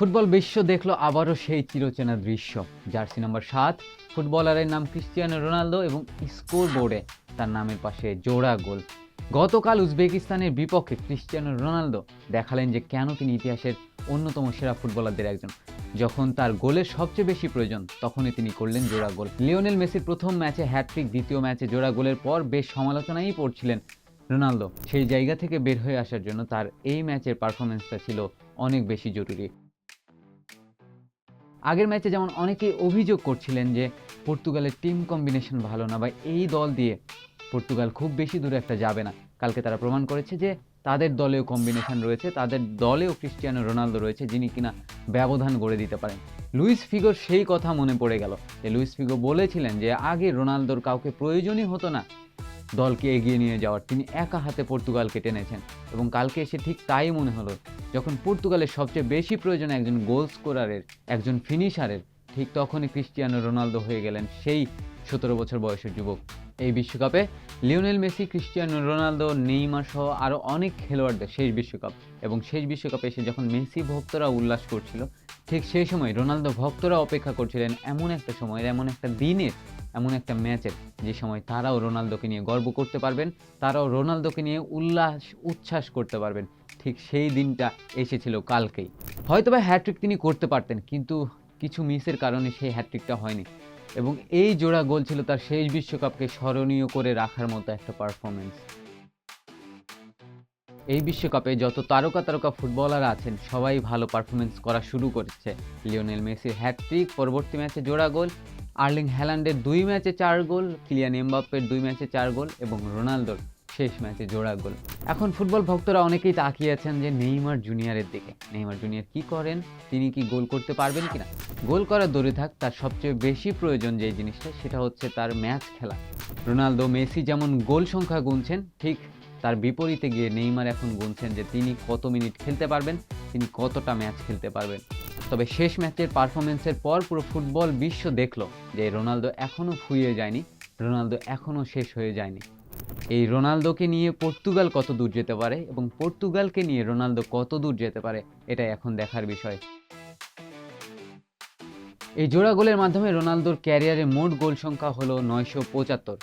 Football বিশ্ব দেখলো আবারও সেই চিরচেনা দৃশ্য। জার্সি নাম্বার ৭ ফুটবলারের নাম ক্রিস্টিয়ানো রোনালদো এবং স্কোর বোর্ডে তার নামের পাশে জোড়া গোল। গতকাল উজবেকিস্তানের বিপক্ষে ক্রিস্টিয়ানো রোনালদো দেখালেন যে কেন তিনি ইতিহাসের অন্যতম সেরা ফুটবলারদের একজন। যখন তার গোলের সবচেয়ে বেশি প্রয়োজন তখনই তিনি করলেন জোড়া গোল। লিওনেল মেসির প্রথম ম্যাচে হ্যাটট্রিক, দ্বিতীয় ম্যাচে জোড়া গোলের পর বেশ সমালোচনাই পড়ছিলেন রোনালদো। সেই জায়গা থেকে বের হয়ে আসার জন্য তার এই ম্যাচের পারফরমেন্সটা ছিল অনেক বেশি জরুরি। আগের ম্যাচে যেমন অনেকেই অভিযোগ করছিলেন যে পর্তুগালের টিম কম্বিনেশন ভালো না, বা এই দল দিয়ে পর্তুগাল খুব বেশি দূরে একটা যাবে না। কালকে তারা প্রমাণ করেছে যে তাদের দলেও কম্বিনেশন রয়েছে, তাদের দলেও ক্রিস্টিয়ানো রোনালদো রয়েছে যিনি কিনা ব্যবধান গড়ে দিতে পারেন। লুইস ফিগোর সেই কথা মনে পড়ে গেল যে লুইস ফিগো বলেছিলেন যে আগে রোনালদোর কাউকে প্রয়োজনই হতো না দলকে এগিয়ে নিয়ে যাওয়ার, তিনি একা হাতে পর্তুগালকে টেনেছেন। এবং কালকে এসে ঠিক তাই মনে হলো, যখন পর্তুগালের সবচেয়ে বেশি প্রয়োজন একজন গোল স্কোরারের, একজন ফিনিশারের, ঠিক তখনই ক্রিস্টিয়ানো রোনালদো হয়ে গেলেন সেই 17 বছর বয়সের যুবক। এই বিশ্বকাপে Lionel Messi, Cristiano Ronaldo, Neymar সহ আরও অনেক খেলোয়াড়দের শেষ বিশ্বকাপ, এবং শেষ বিশ্বকাপে এসে যখন মেসি ভক্তরা উল্লাস করছিল, ঠিক সেই সময় রোনালদো ভক্তরা অপেক্ষা করছিলেন এমন একটা সময়ের, এমন একটা দিনের, এমন একটা ম্যাচের যে সময় তারাও রোনালদোকে নিয়ে গর্ব করতে পারবেন, তারাও রোনালদোকে নিয়ে উচ্ছ্বাস করতে পারবেন। ঠিক সেই দিনটা এসেছিল কালকেই। হয়তোবা হ্যাট্রিক তিনি করতে পারতেন, কিন্তু কিছু মিসের কারণে সেই হ্যাট্রিকটা হয়নি। এবং এই জোড়া গোল ছিল তার শেষ বিশ্বকাপকে স্মরণীয় করে রাখার মতো একটা পারফরমেন্স। এই বিশ্বকাপে যত তারকা ফুটবলার আছেন সবাই ভালো পারফরমেন্স করা শুরু করেছে। লিওনেল মেসির হ্যাটট্রিক, পরবর্তী ম্যাচে জোড়া গোল, আর্লিং হ্যালান্ডের 2 ম্যাচে 4 গোল, কিলিয়ান এমবাপ্পের 2 ম্যাচে 4 গোল এবং রোনালদোর শেষ ম্যাচে জোড়া গোল। এখন ফুটবল ভক্তরা অনেকেই তাকিয়ে আছেন যে নেইমার জুনিয়রের দিকে। নেইমার জুনিয়র কি করেন, তিনি কি গোল করতে পারবেন কিনা? গোল করা দূরে থাক, তার সবচেয়ে বেশি প্রয়োজন যে জিনিসটা সেটা হচ্ছে তার ম্যাচ খেলা। রোনালদো, মেসি যেমন গোল সংখ্যা গুনছেন, ঠিক তার বিপরীতে গিয়ে নেইমার এখন গুনছেন যে তিনি কত মিনিট খেলতে পারবেন, তিনি কতটা ম্যাচ খেলতে পারবেন। তবে শেষ ম্যাচের পারফরমেন্সের পর পুরো ফুটবল বিশ্ব দেখলো যে রোনালদো এখনও ফুরিয়ে যায়নি, রোনালদো এখনও শেষ হয়ে যায়নি। এই রোনালদোকে নিয়ে পর্তুগাল কত দূর যেতে পারে এবং পর্তুগালকে নিয়ে রোনালদো কত দূর যেতে পারে, এটাই এখন দেখার বিষয়। এই জোড়া গোলের মাধ্যমে রোনালদোর ক্যারিয়ারে মোট গোল সংখ্যা হলো 975,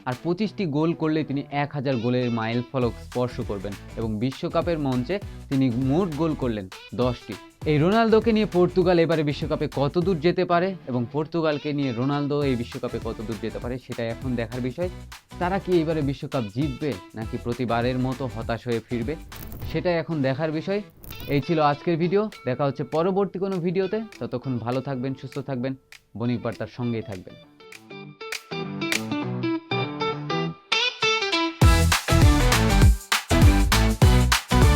আর 25টি গোল করলে তিনি 1000 গোলের মাইল ফলক স্পর্শ করবেন, এবং বিশ্বকাপের মঞ্চে তিনি মোট গোল করলেন 10টি। এই রোনালদোকে নিয়ে পর্তুগাল এবারে বিশ্বকাপে কত দূর যেতে পারে এবং পর্তুগালকে নিয়ে রোনালদো এই বিশ্বকাপে কত দূর যেতে পারে সেটাই এখন দেখার বিষয়। তারা কি এবারে বিশ্বকাপ জিতবে নাকি প্রতিবারের মতো হতাশ হয়ে ফিরবে, সেটাই এখন দেখার বিষয়। এই ছিল আজকের ভিডিও, দেখা হচ্ছে পরবর্তী কোনো ভিডিওতে। ততক্ষণ ভালো থাকবেন, সুস্থ থাকবেন, বণিক বার্তার সঙ্গেই থাকবেন।